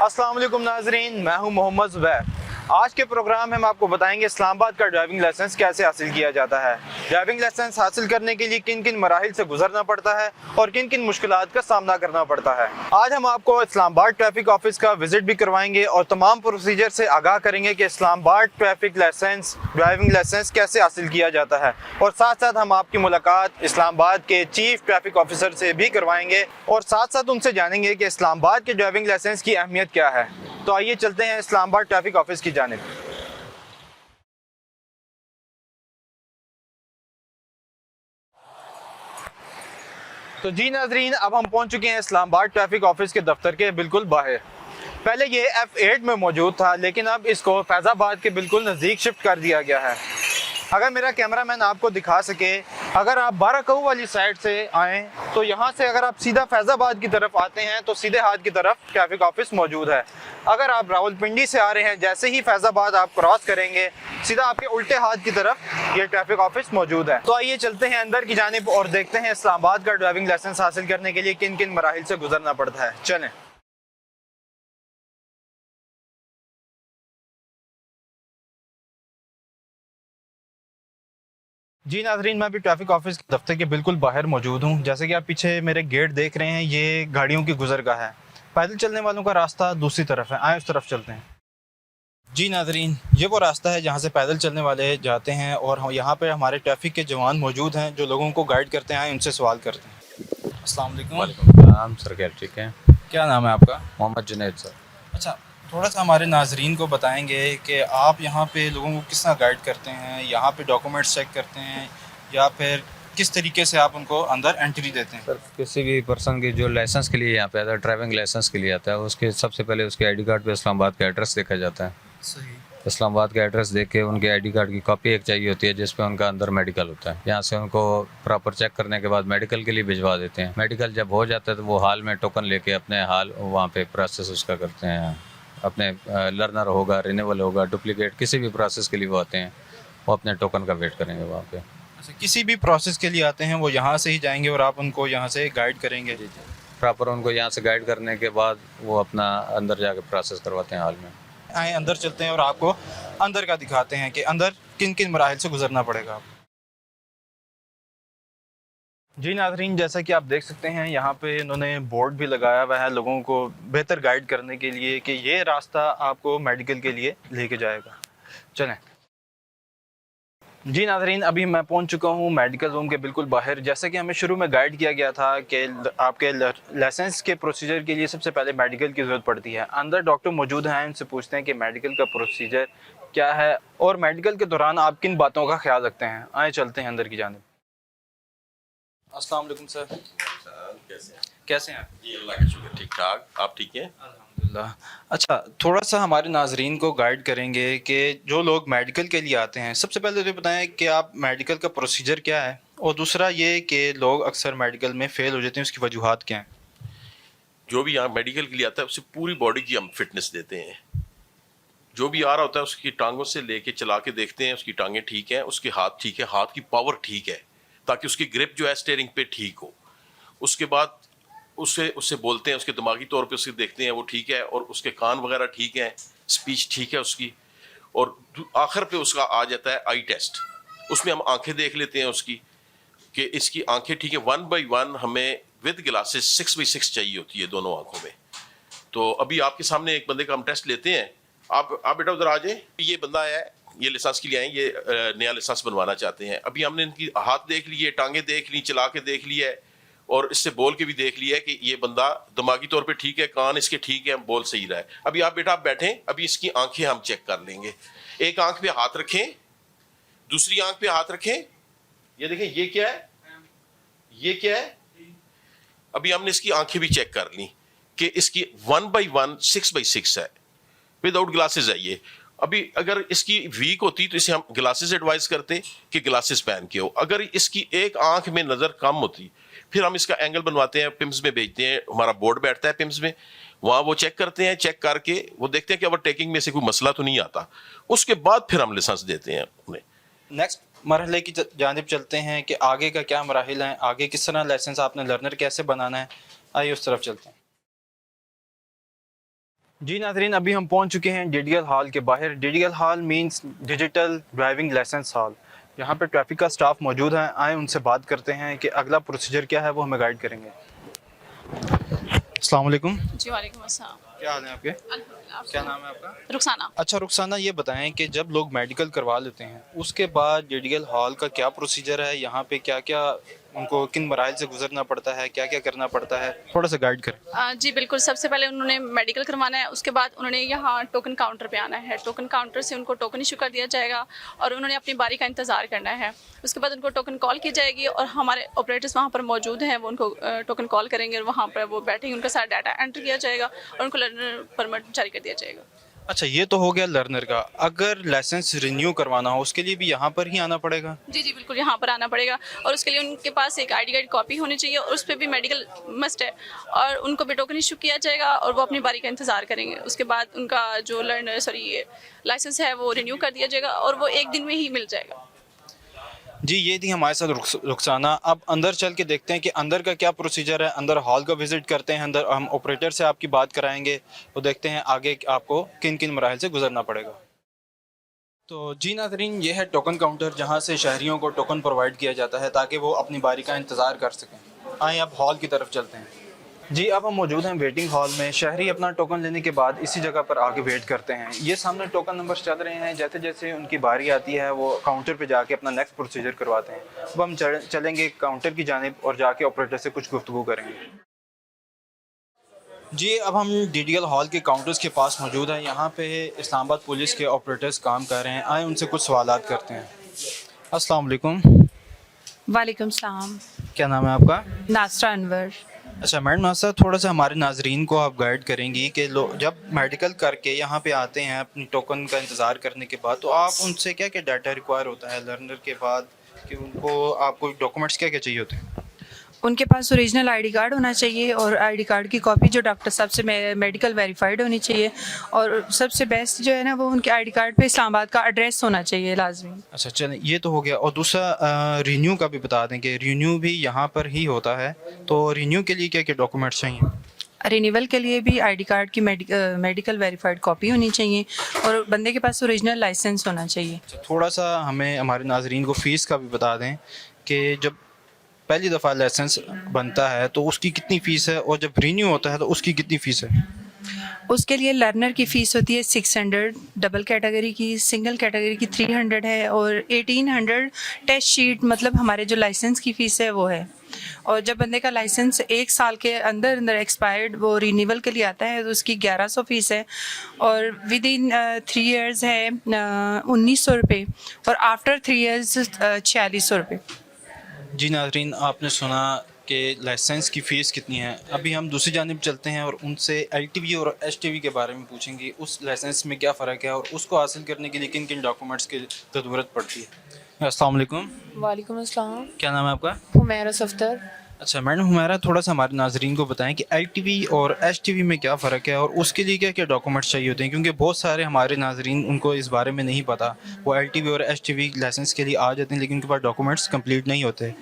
अस्सलाम वालेकुम नाजरीन, मैं हूं मोहम्मद ज़ुबैर। आज के प्रोग्राम में हम आपको बताएंगे इस्लामाबाद का ड्राइविंग लाइसेंस कैसे हासिल किया जाता है, ड्राइविंग लाइसेंस हासिल करने के लिए किन किन मराहिल से गुजरना पड़ता है और किन किन मुश्किलात का सामना करना पड़ता है। आज हम आपको इस्लामाबाद ट्रैफिक ऑफिस का विजिट भी करवाएंगे और तमाम प्रोसीजर से आगाह करेंगे कि Islamabad traffic licence driving licence कैसे हासिल किया जाता है। और साथ साथ हम आपकी मुलाकात इस्लामाबाद के चीफ ट्रैफिक ऑफिसर से भी करवाएंगे और साथ साथ उनसे जानेंगे कि इस्लामाबाद के ड्राइविंग लाइसेंस की अहमियत क्या है। तो आइए चलते हैं इस्लामाबाद ट्रैफिक ऑफिस की जानिब। तो जी नाजरीन, अब हम पहुंच चुके हैं इस्लामाबाद ट्रैफिक ऑफिस के दफ्तर के बिल्कुल बाहर। पहले ये F8 में मौजूद था, लेकिन अब इसको फैज़ाबाद के बिल्कुल नज़दीक शिफ्ट कर दिया गया है। अगर मेरा कैमरामैन आपको दिखा सके, अगर आप बाराकऊ वाली साइड से आएँ तो यहाँ से अगर आप सीधा फैज़ाबाद की तरफ आते हैं तो सीधे हाथ की तरफ ट्रैफिक ऑफिस मौजूद है। अगर आप रावलपिंडी से आ रहे हैं, जैसे ही फैज़ाबाद आप क्रॉस करेंगे, सीधा आपके उल्टे हाथ की तरफ ये ट्रैफिक ऑफिस मौजूद है। तो आइए चलते हैं अंदर की जानिब और देखते हैं इस्लामाबाद का ड्राइविंग लाइसेंस हासिल करने के लिए किन किन मराहिल से गुजरना पड़ता है। चलें। जी नाजरीन, मैं अभी ट्रैफिक ऑफिस के दफ्तर के बिल्कुल बाहर मौजूद हूँ। जैसे कि आप पीछे मेरे गेट देख रहे हैं, ये गाड़ियों की गुजरगाह है। पैदल चलने वालों का रास्ता दूसरी तरफ है, आए उस तरफ चलते हैं। जी नाजरीन, ये वो रास्ता है जहाँ से पैदल चलने वाले जाते हैं और यहाँ पे हमारे ट्रैफिक के जवान मौजूद हैं जो लोगों को गाइड करते हैं, उनसे सवाल करते हैं। अस्सलाम वालेकुम। वालेकुम सलाम सर, क्या ठीक है? क्या नाम है आपका? मोहम्मद जुनैद सर। अच्छा, थोड़ा सा हमारे नाजरीन को बताएंगे कि आप यहाँ पे लोगों को किस तरह गाइड करते हैं, यहाँ पे डॉक्यूमेंट्स चेक करते हैं या फिर किस तरीके से आप उनको अंदर एंट्री देते हैं? सर, किसी भी पर्सन की जो लाइसेंस के लिए यहाँ पे आता है, ड्राइविंग लाइसेंस के लिए आता है, उसके सबसे पहले उसके आईडी कार्ड पे इस्लामाबाद का एड्रेस देखा जाता है। सही। इस्लामाबाद का एड्रेस देख के उनके आईडी कार्ड की कॉपी एक चाहिए होती है, जिस पे उनका अंदर मेडिकल होता है। यहाँ से उनको प्रॉपर चेक करने के बाद मेडिकल के लिए भिजवा देते हैं। मेडिकल जब हो जाता है तो वो हाल में टोकन लेके अपने हाल वहाँ पे प्रोसेस उसका करते हैं। अपने लर्नर होगा, रिन्यूअल होगा, डुप्लीकेट किसी भी प्रोसेस के लिए वो आते हैं, वो अपने टोकन का वेट करेंगे वहाँ पे। अच्छा, किसी भी प्रोसेस के लिए आते हैं वो यहाँ से ही जाएंगे और आप उनको यहाँ से गाइड करेंगे? प्रॉपर उनको यहाँ से गाइड करने के बाद वो अपना अंदर जाके प्रोसेस करवाते हैं हाल में। आए अंदर चलते हैं और आपको अंदर का दिखाते हैं कि अंदर किन किन मराहिल से गुजरना पड़ेगा। जी नाजरीन, जैसा कि आप देख सकते हैं यहाँ पे इन्होंने बोर्ड भी लगाया हुआ है लोगों को बेहतर गाइड करने के लिए कि ये रास्ता आपको मेडिकल के लिए लेके जाएगा। चलें। जी नाजरीन, अभी मैं पहुंच चुका हूं मेडिकल रूम के बिल्कुल बाहर। जैसे कि हमें शुरू में गाइड किया गया था कि आपके लाइसेंस के प्रोसीजर के लिए सबसे पहले मेडिकल की ज़रूरत पड़ती है। अंदर डॉक्टर मौजूद हैं, उनसे पूछते हैं कि मेडिकल का प्रोसीजर क्या है और मेडिकल के दौरान आप किन बातों का ख्याल रखते हैं। आए चलते हैं अंदर की जानिब। अस्सलाम वालेकुम सर। कैसे हैं? जी अल्लाह का शुक्र, ठीक ठाक। आप ठीक हैं? अल्हम्दुलिल्लाह। अच्छा, थोड़ा सा हमारे नाजरीन को गाइड करेंगे कि जो लोग मेडिकल के लिए आते हैं, सबसे पहले तो बताएं कि आप मेडिकल का प्रोसीजर क्या है और दूसरा ये कि लोग अक्सर मेडिकल में फ़ेल हो जाते हैं, उसकी वजूहात क्या हैं? जो भी यहाँ मेडिकल के लिए आता है उसे पूरी बॉडी की हम फिटनेस देते हैं। जो भी आ रहा होता है उसकी टांगों से लेके चला के देखते हैं, उसकी टांगें ठीक हैं, उसके हाथ ठीक है, हाथ की पावर ठीक है, ताकि उसकी ग्रिप जो है स्टीयरिंग पे ठीक हो। उसके बाद उससे उससे बोलते हैं, उसके दिमागी तौर पे उसके देखते हैं वो ठीक है, और उसके कान वगैरह ठीक है, स्पीच ठीक है उसकी। और आखिर पे उसका आ जाता है आई टेस्ट। उसमें हम आंखें देख लेते हैं उसकी कि इसकी आंखें ठीक है। 1 बाई 1 हमें विद ग्लासेस 6 बाई 6 चाहिए होती है दोनों आंखों में। तो अभी आपके सामने एक बंदे का हम टेस्ट लेते हैं। आप बेटा उधर आ जाए। ये बंदा है, ये लाइसेंस के लिए आए, ये नया लाइसेंस बनवाना चाहते हैं। अभी हमने इनकी हाथ देख लिए, टांगे देख ली, चला के देख लिया है और इससे बोल के भी देख लिया है कि ये बंदा दिमागी तौर पे ठीक है, कान इसके ठीक है, बोल सही रहा है। अभी आप बेटा आप बैठें, अभी इसकी आंखें हम चेक कर लेंगे। एक आंख पे हाथ रखें, दूसरी आंख पे हाथ रखें। ये देखें, ये क्या है, ये क्या है। अभी हमने इसकी आंखें भी चेक कर ली कि इसकी 1 बाई 1 6 बाई 6 है, विदाउट ग्लासेस है ये। अभी अगर इसकी वीक होती तो इसे हम ग्लासेस एडवाइस करते कि ग्लासेस पहन के हो। अगर इसकी एक आंख में नजर कम होती फिर हम इसका एंगल बनवाते हैं, पिम्स में भेजते हैं। हमारा बोर्ड बैठता है पिम्स में, वहां वो चेक करते हैं। चेक करके वो देखते हैं कि ओवरटेकिंग में से कोई मसला तो नहीं आता। उसके बाद फिर हम लाइसेंस देते हैं उन्हें। नेक्स्ट मरहले की जानिब चलते हैं कि आगे का क्या मराहिल हैं, आगे किस तरह लाइसेंस आपने लर्नर कैसे बनाना है। आइए उस तरफ चलते हैं। जी नाजरीन, अभी हम पहुंच चुके हैं डीडीएल हॉल के बाहर। DDL hall means digital driving licence hall. यहाँ पे ट्रैफिक का स्टाफ मौजूद है, आए उनसे बात करते हैं कि अगला प्रोसीजर क्या है, वो हमें गाइड करेंगे। अस्सलाम वालेकुम। जी वालेकुम अस्सलाम। क्या हाल है आपके? अल्हम्दुलिल्लाह। क्या नाम है आपका? रुखसाना। अच्छा रुखसाना, ये बताएं कि जब लोग मेडिकल करवा लेते हैं उसके बाद डीडीएल हॉल का क्या प्रोसीजर है, यहाँ पे क्या क्या उनको किन मराइल से गुजरना पड़ता है, क्या क्या करना पड़ता है, थोड़ा सा गाइड करें। जी बिल्कुल, सबसे पहले उन्होंने मेडिकल करवाना है, उसके बाद उन्होंने यहाँ टोकन काउंटर पे आना है। टोकन काउंटर से उनको टोकन इशू कर दिया जाएगा और उन्होंने अपनी बारी का इंतज़ार करना है। उसके बाद उनको टोकन कॉल की जाएगी और हमारे ऑपरेटर्स वहाँ पर मौजूद हैं, वो उनको टोकन कॉल करेंगे और वहाँ पर वो बैठेंगे, उनका सारा डाटा एंटर किया जाएगा और उनको लर्नर परमिट जारी कर दिया जाएगा। अच्छा, ये तो हो गया लर्नर का। अगर लाइसेंस रिन्यू करवाना हो उसके लिए भी यहाँ पर ही आना पड़ेगा? जी जी बिल्कुल, यहाँ पर आना पड़ेगा और उसके लिए उनके पास एक आईडी कार्ड कॉपी होनी चाहिए और उस पर भी मेडिकल मस्ट है और उनको भी टोकन इशू किया जाएगा और वो अपनी बारी का इंतज़ार करेंगे। उसके बाद उनका जो लाइसेंस है वो रिन्यू कर दिया जाएगा और वो एक दिन में ही मिल जाएगा। जी, ये थी हमारे साथ रुखसाना। अब अंदर चल के देखते हैं कि अंदर का क्या प्रोसीजर है। अंदर हॉल का विज़िट करते हैं, अंदर हम ऑपरेटर से आपकी बात कराएंगे, तो देखते हैं आगे आपको किन किन मराहल से गुजरना पड़ेगा। तो जी नाज़रीन, ये है टोकन काउंटर जहाँ से शहरियों को टोकन प्रोवाइड किया जाता है ताकि वो अपनी बारी का इंतज़ार कर सकें। आइए अब हॉल की तरफ चलते हैं। जी, अब हम मौजूद हैं वेटिंग हॉल में। शहरी अपना टोकन लेने के बाद इसी जगह पर आके वेट करते हैं। ये सामने टोकन नंबर्स चल रहे हैं, जैसे जैसे उनकी बारी आती है वो काउंटर पे जाके अपना नेक्स्ट प्रोसीजर करवाते हैं। अब हम चलेंगे काउंटर की जानिब और जाके ऑपरेटर से कुछ गुफ्तगू करेंगे। जी, अब हम डीडीएल हॉल के काउंटर्स के पास मौजूद हैं। यहाँ पे इस्लामाबाद पुलिस के ऑपरेटर्स काम कर रहे हैं। आए उनसे कुछ सवालात करते हैं। अस्सलाम वालेकुम। वालेकुम सलाम। क्या नाम है आपका? नासरा अनवर। अच्छा मैडम नासरा, थोड़ा सा हमारे नाजरीन को आप गाइड करेंगी कि लोग जब मेडिकल करके यहाँ पे आते हैं अपनी टोकन का इंतज़ार करने के बाद, तो आप उनसे क्या क्या डाटा रिक्वायर होता है लर्नर के बाद, कि उनको आपको डॉक्यूमेंट्स क्या क्या चाहिए होते हैं? उनके पास ओरिजिनल आईडी कार्ड होना चाहिए और आईडी कार्ड की कॉपी जो डॉक्टर साहब से मेडिकल वेरीफाइड होनी चाहिए और सबसे बेस्ट जो है ना वो उनके आईडी कार्ड पे इस्लामाबाद का एड्रेस होना चाहिए लाजमी। अच्छा चलें, ये तो हो गया। और दूसरा रीन्यू का भी बता दें कि रीन्यू भी यहाँ पर ही होता है, तो रीन्यू के लिए क्या क्या डॉक्यूमेंट्स चाहिए? रिन्यूअल के लिए भी आईडी कार्ड की मेडिकल वेरीफाइड कॉपी होनी चाहिए और बंदे के पास ओरिजिनल लाइसेंस होना चाहिए। थोड़ा सा हमें हमारे नाजरीन को फ़ीस का भी बता दें कि जब पहली दफ़ा लाइसेंस बनता है तो उसकी कितनी फ़ीस है और जब रीन्यू होता है तो उसकी कितनी फ़ीस है? उसके लिए लर्नर की फ़ीस होती है 600, डबल कैटेगरी की, सिंगल कैटेगरी की 300 है और 1800 टेस्ट शीट मतलब हमारे जो लाइसेंस की फ़ीस है वो है। और जब बंदे का लाइसेंस 1 साल के अंदर अंदर एक्सपायर्ड वो रिन्यूअल के लिए आता है तो उसकी 1100 फ़ीस है और विद इन 3 इयर्स है 1900 रुपये और आफ्टर 3 इयर्स 4600 रुपये। जी नाजरीन, आपने सुना कि लाइसेंस की फ़ीस कितनी है। अभी हम दूसरी जानिब चलते हैं और उनसे LTV और HTV के बारे में पूछेंगे, उस लाइसेंस में क्या फ़र्क है और उसको हासिल करने के लिए किन किन डॉक्यूमेंट्स की ज़रूरत पड़ती है। अस्सलाम वालेकुम। वालेकुम अस्सलाम। क्या नाम है आपका? हुमैरा सफ्तर। अच्छा मैडम हुमैरा, थोड़ा सा हमारे नाजरीन को बताएं कि LTV और HTV में क्या फ़र्क है और उसके लिए क्या क्या डॉक्यूमेंट्स चाहिए होते हैं, क्योंकि बहुत सारे हमारे नाजरीन उनको इस बारे में नहीं पता। वो LTV और HTV लाइसेंस के लिए आ जाते हैं लेकिन उनके पास डॉक्यूमेंट्स कंप्लीट नहीं होते,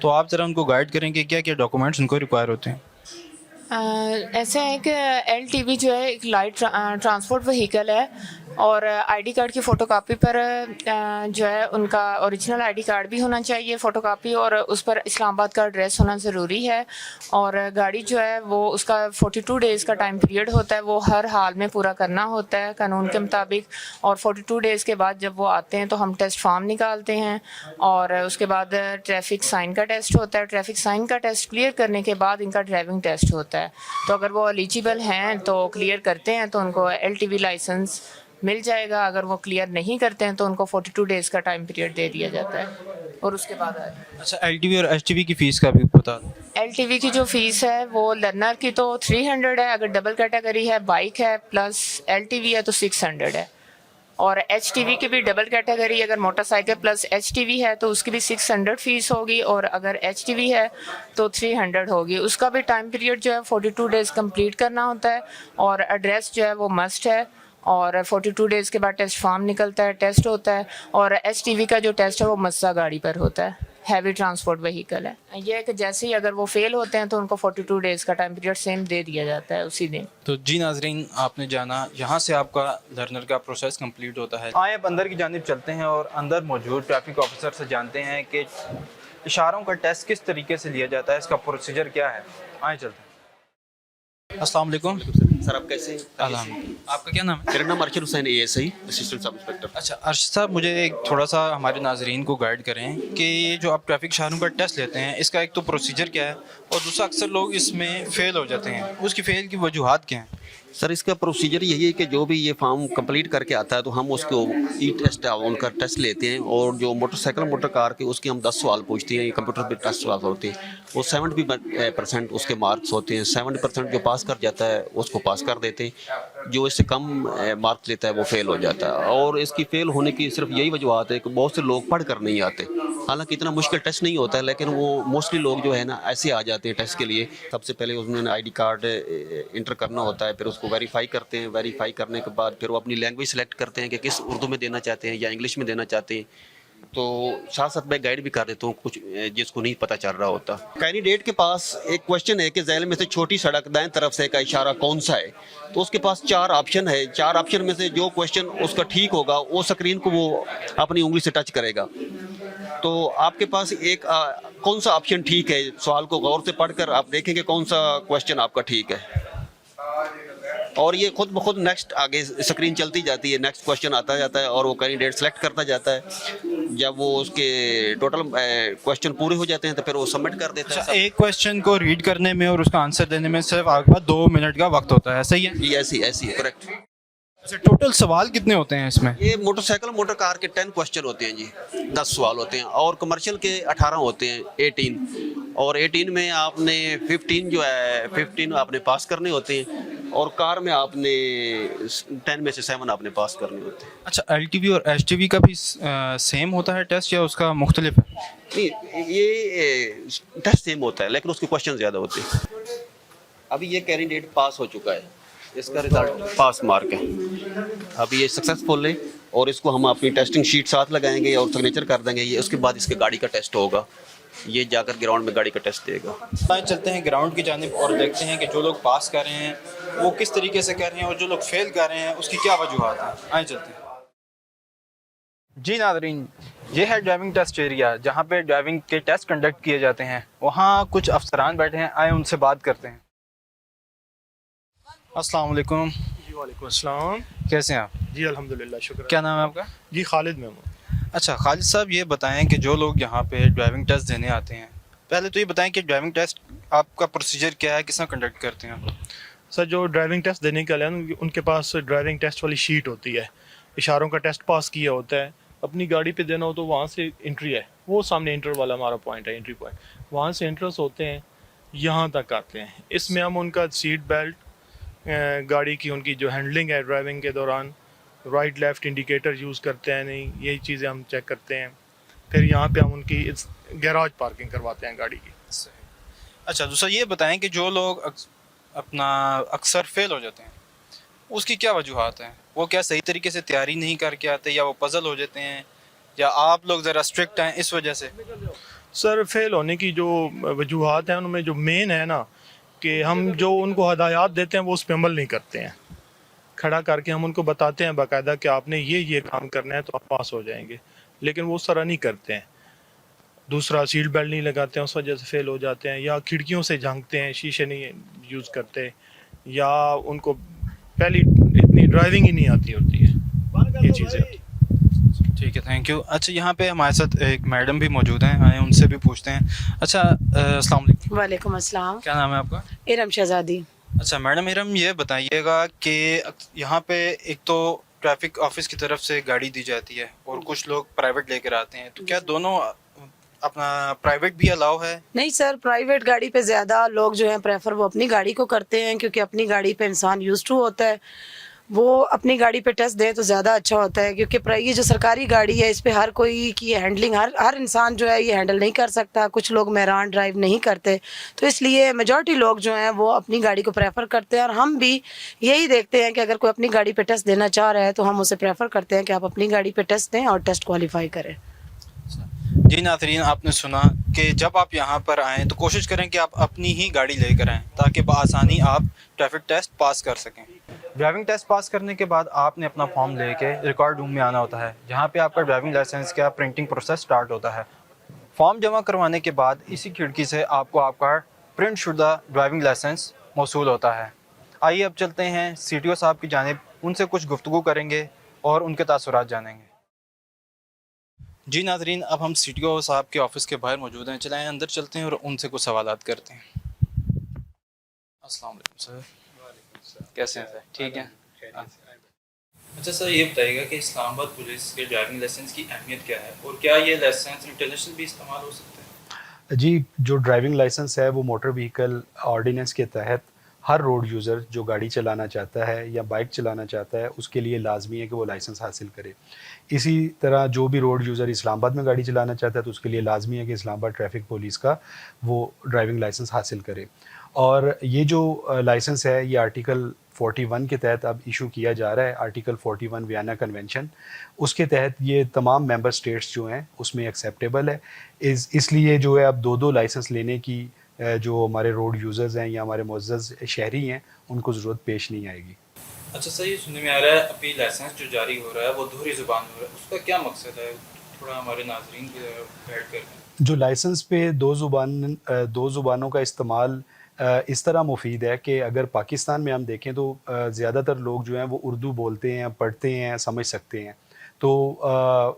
तो आप ज़रा उनको गाइड करें कि क्या क्या डॉक्यूमेंट्स उनको रिक्वायर होते हैं। ऐसा है कि LTV जो है एक लाइट ट्रांसपोर्ट व्हीकल है और आईडी कार्ड की फ़ोटोकॉपी पर जो है उनका ओरिजिनल आईडी कार्ड भी होना चाहिए फ़ोटोकॉपी और उस पर इस्लामाबाद का एड्रेस होना ज़रूरी है और गाड़ी जो है वो उसका 42 डेज़ का टाइम पीरियड होता है, वो हर हाल में पूरा करना होता है कानून के मुताबिक। और 42 डेज़ के बाद जब वो आते हैं तो हम टेस्ट फॉर्म निकालते हैं और उसके बाद ट्रैफिक साइन का टेस्ट होता है। ट्रैफिक साइन का टेस्ट क्लियर करने के बाद इनका ड्राइविंग टेस्ट होता है, तो अगर वो एलिजिबल हैं तो क्लियर करते हैं तो उनको LTV लाइसेंस मिल जाएगा। अगर वो क्लियर नहीं करते हैं तो उनको 42 डेज़ का टाइम पीरियड दे दिया जाता है और उसके बाद आए। अच्छा LTV और HTV की फ़ीस का भी बता दें। LTV की जो फ़ीस है वो लर्नर की तो 300 है, अगर डबल कैटेगरी है बाइक है प्लस LTV है तो 600 है और HTV की भी डबल कैटेगरी अगर मोटरसाइकिल प्लस HTV है तो उसकी भी 600 फ़ीस होगी और अगर HTV है तो 300 होगी। उसका भी टाइम पीरियड जो है 42 डेज़ कंप्लीट करना होता है और एड्रेस जो है वो मस्ट है और 42 डेज़ के बाद टेस्ट फॉर्म निकलता है, टेस्ट होता है और HTV का जो टेस्ट है वो मस्सा गाड़ी पर होता है। हैवी ट्रांसपोर्ट व्हीकल है। ये है कि जैसे ही अगर वो फेल होते हैं तो उनको 42 डेज़ का टाइम पीरियड सेम दे दिया जाता है उसी दिन। तो जी नाजरीन, आपने जाना यहाँ से आपका लर्नर का प्रोसेस कंप्लीट होता है। आए अब अंदर की जानिब चलते हैं और अंदर मौजूद ट्रैफिक ऑफिसर से जानते हैं कि इशारों का टेस्ट किस तरीके से लिया जाता है, इसका प्रोसीजर क्या है। आए चलते हैं। अस्सलाम वालेकुम सर, आप कैसे हैं? अल्हम्दुलिल्लाह। आपका क्या नाम है? मेरा नाम Arshad Hussain ASI assistant sub inspector. अच्छा अर्शद साहब, मुझे एक थोड़ा सा हमारे नाजरीन को गाइड करें कि ये जो आप ट्रैफिक इशारों का टेस्ट लेते हैं, इसका एक तो प्रोसीजर क्या है और दूसरा अक्सर लोग इसमें फ़ेल हो जाते हैं, उसकी फ़ेल की वजूहात क्या हैं? सर, इसका प्रोसीजर यही है कि जो भी ये फॉर्म कंप्लीट करके आता है तो हम उसको टेस्ट उनका टेस्ट लेते हैं, और जो मोटरसाइकिल मोटर कार के उसके हम 10 सवाल पूछते हैं। ये कंप्यूटर पे टेस्ट सवाल होते हैं, वो 70% उसके मार्क्स होते हैं। 70% जो पास कर जाता है उसको पास कर देते हैं, जो इससे कम मार्क्स लेता है वो फेल हो जाता है। और इसकी फेल होने की सिर्फ यही वजूहत है कि बहुत से लोग पढ़ कर नहीं आते। हालांकि इतना मुश्किल टेस्ट नहीं होता है, लेकिन वो मोस्टली लोग जो है ना ऐसे आ जाते हैं टेस्ट के लिए। सबसे पहले उन्होंने ID कार्ड इंटर करना होता है, फिर उसको वेरीफाई करते हैं। वेरीफाई करने के बाद फिर वो अपनी लैंग्वेज सेलेक्ट करते हैं कि किस उर्दू में देना चाहते हैं या इंग्लिश में देना चाहते हैं। तो साथ साथ मैं गाइड भी कर देता हूँ कुछ जिसको नहीं पता चल रहा होता। कैंडिडेट के पास एक क्वेश्चन है कि ज़ैल में से छोटी सड़क दाएं तरफ से का इशारा कौन सा है, तो उसके पास 4 ऑप्शन है। 4 ऑप्शन में से जो क्वेश्चन उसका ठीक होगा वो स्क्रीन को वो अपनी उंगली से टच करेगा। तो आपके पास एक कौन सा ऑप्शन ठीक है, सवाल को गौर से पढ़कर आप देखेंगे कौन सा क्वेश्चन आपका ठीक है, और ये खुद ब खुद नेक्स्ट आगे स्क्रीन चलती जाती है, नेक्स्ट क्वेश्चन आता जाता है और वो कैंडिडेट सेलेक्ट करता जाता है। जब वो उसके टोटल क्वेश्चन पूरे हो जाते हैं तो फिर वो सबमिट कर देता है। एक क्वेश्चन को रीड करने में और उसका आंसर देने में सिर्फ आपके पास 2 मिनट का वक्त होता है, सही है? ये ऐसी है, करेक्ट। अच्छा, टोटल सवाल कितने होते हैं इसमें? ये मोटरसाइकिल मोटर कार के 10 क्वेश्चन होते हैं जी, 10 सवाल होते हैं, और कमर्शियल के 18 होते हैं, 18। और 18 में आपने 15 जो है 15 आपने पास करने होते हैं, और कार में आपने 10 में से 7 आपने पास करने होते हैं। अच्छा, LTV और HTV का भी सेम होता है टेस्ट या उसका मुख्तलिफ है? नहीं, ये टेस्ट सेम होता है लेकिन उसके क्वेश्चन ज़्यादा होते हैं। अभी ये कैंडिडेट पास हो चुका है, इसका रिजल्ट पास मार्क है, अभी ये सक्सेसफुल है, और इसको हम अपनी टेस्टिंग शीट साथ लगाएंगे और सिग्नेचर कर देंगे। ये उसके बाद इसके गाड़ी का टेस्ट होगा, ये जाकर ग्राउंड में गाड़ी का टेस्ट देगा। आइए चलते हैं ग्राउंड की जानिब और देखते हैं कि जो लोग पास कर रहे हैं वो किस तरीके से कर रहे हैं और जो लोग फेल कर रहे हैं उसकी क्या वजूहत है। आइए चलते हैं। जी नाज़रीन, ये है ड्राइविंग टेस्ट एरिया जहाँ पे ड्राइविंग के टेस्ट कंडक्ट किए जाते हैं। वहाँ कुछ अफसरान बैठे हैं, आए उनसे बात करते हैं। अस्सलाम वालेकुम। जी वालेकुम अस्सलाम। कैसे हैं आप? जी अल्हम्दुलिल्लाह, शुक्र। क्या नाम है आपका? जी खालिद मेमून। अच्छा खालिद साहब, ये बताएं कि जो लोग यहाँ पे ड्राइविंग टेस्ट देने आते हैं, पहले तो ये बताएं कि ड्राइविंग टेस्ट आपका प्रोसीजर क्या है, किस तरह कंडक्ट करते हैं? सर, जो ड्राइविंग टेस्ट देने के लिए उनके पास ड्राइविंग टेस्ट वाली शीट होती है, इशारों का टेस्ट पास किया होता है। अपनी गाड़ी पे देना हो तो वहाँ से एंट्री है, वो सामने इंटर वाला हमारा पॉइंट है, एंट्री पॉइंट, वहाँ से एंट्रेंस होते हैं, यहाँ तक आते हैं। इसमें हम उनका सीट बेल्ट, गाड़ी की उनकी जो हैंडलिंग है ड्राइविंग के दौरान, राइट लेफ़्ट इंडिकेटर यूज़ करते हैं नहीं, यही चीज़ें हम चेक करते हैं। फिर यहाँ पे हम उनकी गैराज पार्किंग करवाते हैं गाड़ी की। अच्छा, दूसरा ये बताएं कि जो लोग अपना अक्सर फेल हो जाते हैं उसकी क्या वजूहत हैं? वो क्या सही तरीके से तैयारी नहीं करके आते, या वो पजल हो जाते हैं, या आप लोग ज़रा स्ट्रिक्ट हैं इस वजह से? सर, फेल होने की जो वजूहत हैं उनमें जो मेन है ना, कि हम जो उनको हदायत देते हैं वो उस पर अमल नहीं करते हैं। खड़ा करके हम उनको बताते हैं बाकायदा कि आपने ये काम करना है तो आप पास हो जाएंगे, लेकिन वो उस तरह नहीं करते हैं। दूसरा, सीट बेल्ट नहीं लगाते हैं, उस वजह से फेल हो जाते हैं, या खिड़कियों से झांकते हैं, शीशे नहीं यूज़ करते, या उनको पहली इतनी ड्राइविंग ही नहीं आती होती है, ये चीज़ें। ठीक है, थैंक यू। अच्छा, यहाँ पे हमारे साथ एक मैडम भी मौजूद हैं, आए उनसे भी पूछते हैं। अच्छा, अस्सलाम वालेकुम। वालेकुम अस्सलाम। क्या नाम है आपका? इरम शहजादी। अच्छा मैडम, इरम, ये बताइएगा कि यहाँ पे एक तो ट्रैफिक ऑफिस की तरफ से गाड़ी दी जाती है और कुछ लोग प्राइवेट लेकर आते हैं, तो क्या दोनों अपना प्राइवेट भी अलाउ है? नहीं सर, प्राइवेट गाड़ी पे ज़्यादा लोग जो हैं प्रेफर वो अपनी गाड़ी को करते हैं, क्योंकि अपनी गाड़ी पे इंसान यूज्ड टू होता है। वो अपनी गाड़ी पे टेस्ट दें तो ज़्यादा अच्छा होता है, क्योंकि ये जो सरकारी गाड़ी है इस पे हर कोई की हैंडलिंग हर इंसान जो है ये हैंडल नहीं कर सकता। कुछ लोग मेहरान ड्राइव नहीं करते, तो इसलिए मेजॉरिटी लोग जो हैं वो अपनी गाड़ी को प्रेफर करते हैं। और हम भी यही देखते हैं कि अगर कोई अपनी गाड़ी पे टेस्ट देना चाह रहा है तो हम उसे प्रेफर करते हैं कि आप अपनी गाड़ी पे टेस्ट दें और टेस्ट क्वालिफाई करें। जी नाज़रीन, आपने सुना कि जब आप यहाँ पर आएँ तो कोशिश करें कि आप अपनी ही गाड़ी लेकर आएँ ताकि बआसानी आप ट्रैफिक टेस्ट पास कर सकें। ड्राइविंग टेस्ट पास करने के बाद आपने अपना फॉर्म लेके रिकॉर्ड रूम में आना होता है, जहाँ पे आपका ड्राइविंग लाइसेंस का प्रिंटिंग प्रोसेस स्टार्ट होता है। फॉर्म जमा करवाने के बाद इसी खिड़की से आपको आपका प्रिंट शुदा ड्राइविंग लाइसेंस मौसूल होता है। आइए अब चलते हैं CTO साहब की जानिब, उनसे कुछ गुफ्तगू करेंगे और उनके तासुरात जानेंगे। जी नाज़रीन, अब हम CTO साहब के ऑफ़िस के बाहर मौजूद हैं, चलाएं अंदर चलते हैं और उनसे कुछ सवालात करते हैं। अस्सलाम वालेकुम सर, कैसे हैं सर? ठीक हैं। अच्छा सर, ये बताइएगा कि इस्लामाबाद पुलिस के ड्राइविंग लाइसेंस की अहमियत क्या है और क्या ये लाइसेंस इंटरनेशनल भी इस्तेमाल हो सकता है? जी, जो ड्राइविंग लाइसेंस है वो मोटर व्हीकल ऑर्डिनेंस के तहत हर रोड यूज़र जो गाड़ी चलाना चाहता है या बाइक चलाना चाहता है उसके लिए लाजमी है कि वो लाइसेंस हासिल करे। इसी तरह जो भी रोड यूज़र इस्लामाबाद में गाड़ी चलाना चाहता है तो उसके लिए लाजमी है कि इस्लामाबाद ट्रैफिक पुलिस का वो ड्राइविंग लाइसेंस हासिल करे। और ये जो लाइसेंस है ये आर्टिकल 41 के तहत अब इशू किया जा रहा है, आर्टिकल 41 वियना कन्वेंशन, उसके तहत ये तमाम मेंबर स्टेट्स जो हैं उसमें एक्सेप्टेबल है। इसलिए जो है अब दो लाइसेंस लेने की जो हमारे रोड यूज़र्स हैं या हमारे मुअज़्ज़ज़ शहरी हैं उनको ज़रूरत पेश नहीं आएगी। अच्छा सर, ये सुनने में आ रहा है अभी लाइसेंस जो जारी हो रहा है वो दोहरी ज़ुबान में हो रहा है, उसका क्या मकसद है? थोड़ा हमारे नाज़रीन को गाइड कर दें। जो लाइसेंस पे दो ज़ुबानों का इस्तेमाल इस तरह मुफीद है कि अगर पाकिस्तान में हम देखें तो ज़्यादातर लोग जो हैं वो उर्दू बोलते हैं, पढ़ते हैं, समझ सकते हैं, तो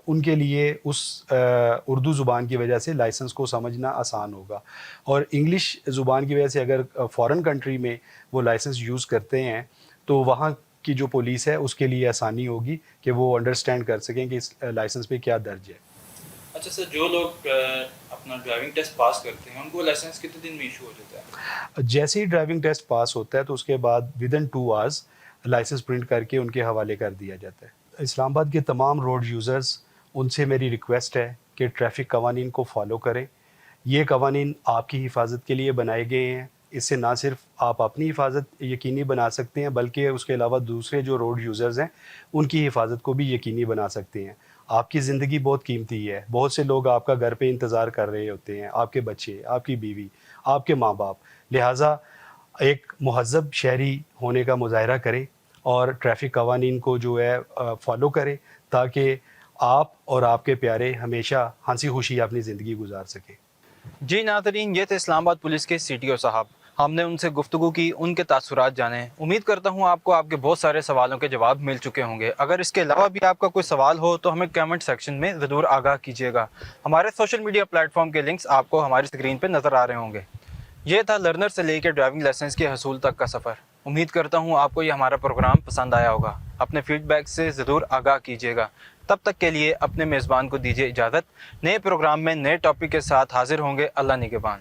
उनके लिए उस उर्दू ज़ुबान की वजह से लाइसेंस को समझना आसान होगा। और इंग्लिश ज़ुबान की वजह से अगर फ़ॉरेन कंट्री में वो लाइसेंस यूज़ करते हैं तो वहाँ की जो पुलिस है उसके लिए आसानी होगी कि वो अंडरस्टैंड कर सकें कि इस लाइसेंस पे क्या दर्ज है। अच्छा सर, जो लोग अपना ड्राइविंग टेस्ट पास करते हैं उनको लाइसेंस कितने दिन में इशू हो जाता है? जैसे ही ड्राइविंग टेस्ट पास होता है तो उसके बाद विदिन 2 आवर्स लाइसेंस प्रिंट करके उनके हवाले कर दिया जाता है। इस्लामाबाद के तमाम रोड यूज़र्स, उनसे मेरी रिक्वेस्ट है कि ट्रैफ़िक कवानीन को फॉलो करें। ये कवानीन आपकी हिफाजत के लिए बनाए गए हैं। इससे ना सिर्फ आप अपनी हिफाजत यकीनी बना सकते हैं बल्कि उसके अलावा दूसरे जो रोड यूज़र्स हैं उनकी हिफाजत को भी यकीनी बना सकते हैं। आपकी ज़िंदगी बहुत कीमती है, बहुत से लोग आपका घर पे इंतज़ार कर रहे होते हैं, आपके बच्चे, आपकी बीवी, आपके माँ बाप। लिहाजा एक मुहज़्ज़ब शहरी होने का मुज़ाहरा करें और ट्रैफ़िक कवानीन को जो है फॉलो करें ताकि आप और आपके प्यारे हमेशा हंसी खुशी अपनी ज़िंदगी गुजार सकें। जी नाज़रीन, ये थे इस्लामाबाद पुलिस के CTO साहब। हमने उनसे गुफ्तगू की, उनके तासुरात जाने। उम्मीद करता हूँ आपको आपके बहुत सारे सवालों के जवाब मिल चुके होंगे। अगर इसके अलावा भी आपका कोई सवाल हो तो हमें कमेंट सेक्शन में ज़रूर आगाह कीजिएगा। हमारे सोशल मीडिया प्लेटफॉर्म के लिंक्स आपको हमारी स्क्रीन पर नज़र आ रहे होंगे। ये था लर्नर से लेकर ड्राइविंग लाइसेंस के हसूल तक का सफ़र। उम्मीद करता हूँ आपको ये हमारा प्रोग्राम पसंद आया होगा। अपने फीडबैक से ज़रूर आगाह कीजिएगा। तब तक के लिए अपने मेज़बान को दीजिए इजाज़त। नए प्रोग्राम में नए टॉपिक के साथ हाजिर होंगे। अल्लाह निगहबान।